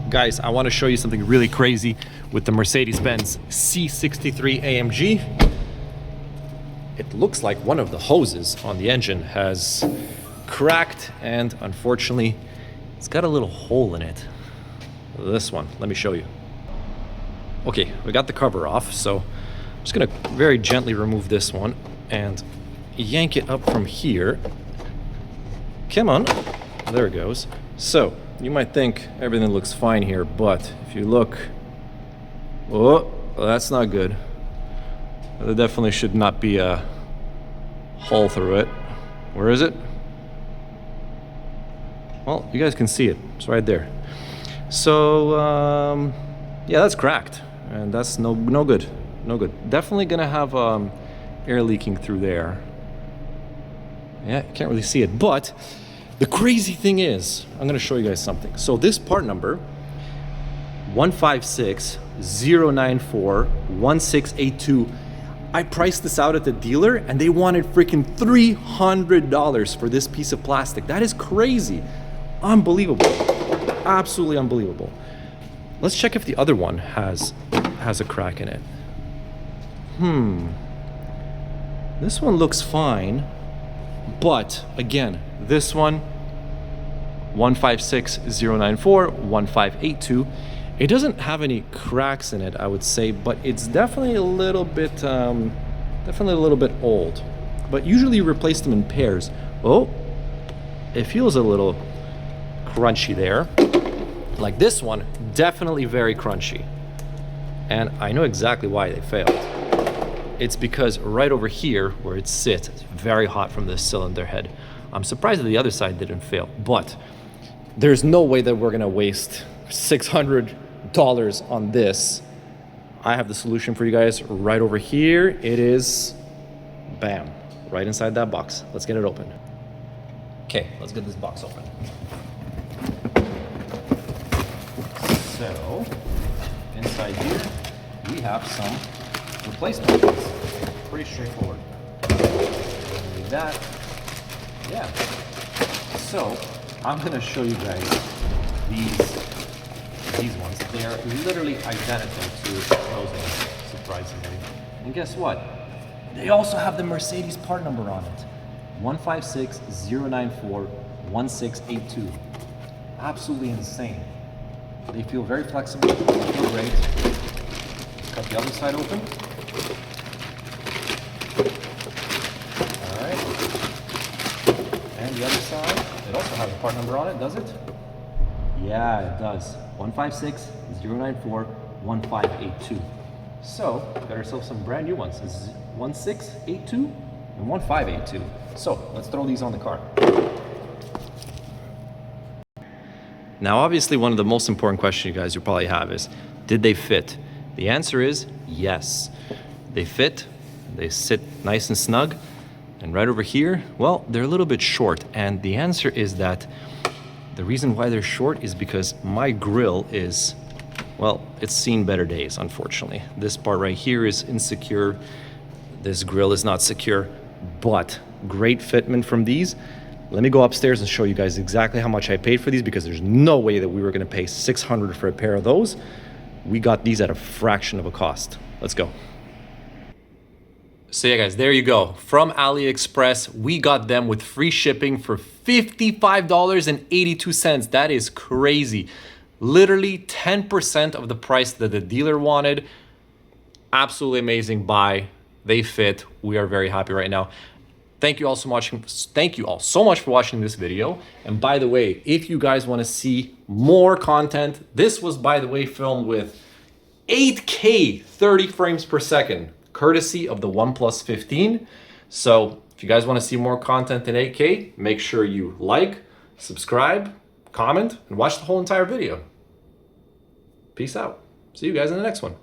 Guys, I want to show you something really crazy with the Mercedes Benz C63 AMG. It looks like one of the hoses on the engine has cracked, and unfortunately it's got a little hole in it. This one, let me show you. Okay, we got the cover off, so I'm just gonna very gently remove this one and yank it up from here. Come on, there it goes. So you might think everything looks fine here, but if you look, oh, that's not good. There definitely should not be a hole through it. Where is it? Well, you guys can see it. It's right there. So, yeah, that's cracked, and that's no good. No good. Definitely gonna have air leaking through there. Yeah, you can't really see it, but the crazy thing is, I'm gonna show you guys something. So this part number, 156-094-1682, I priced this out at the dealer and they wanted freaking $300 for this piece of plastic. That is crazy. Unbelievable. Absolutely unbelievable. Let's check if the other one has a crack in it. This one looks fine, but again, this one, 156-094-1582, it doesn't have any cracks in it, I would say, but it's definitely a little bit old. But usually you replace them in pairs. Oh, it feels a little crunchy there. Like this one, definitely very crunchy. And I know exactly why they failed. It's because right over here where it sits, it's very hot from the cylinder head. I'm surprised that the other side didn't fail, but there's no way that we're gonna waste $600 on this. I have the solution for you guys right over here. It is, bam, right inside that box. Let's get it open. Okay, let's get this box open. So, inside here, we have some replacement parts. Pretty straightforward. Need that. Yeah. So, I'm gonna show you guys these ones. They are literally identical to those ones, surprisingly. And guess what? They also have the Mercedes part number on it. 156-094-1682. Absolutely insane. They feel very flexible, they feel great. Let's cut the other side open. All right. And the other side, it also has a part number on it, does it? Yeah, it does. 156-094-1582. So, we got ourselves some brand new ones. This is 1682 and 1582. So, let's throw these on the car. Now, obviously, one of the most important questions you guys will probably have is, did they fit? The answer is yes. They fit, they sit nice and snug, and right over here, well, they're a little bit short. And the answer is that the reason why they're short is because my grill is, well, it's seen better days, unfortunately. This part right here is insecure. This grill is not secure, but great fitment from these. Let me go upstairs and show you guys exactly how much I paid for these, because there's no way that we were gonna pay $600 for a pair of those. We got these at a fraction of a cost. Let's go. So yeah guys, there you go. From AliExpress, we got them with free shipping for $55.82. That is crazy. Literally 10% of the price that the dealer wanted. Absolutely amazing buy. They fit. We are very happy right now. Thank you all so much. Thank you all so much for watching this video. And by the way, if you guys want to see more content, this was, by the way, filmed with 8K 30 frames per second, courtesy of the OnePlus 15. So if you guys want to see more content in 8K, make sure you like, subscribe, comment, and watch the whole entire video. Peace out. See you guys in the next one.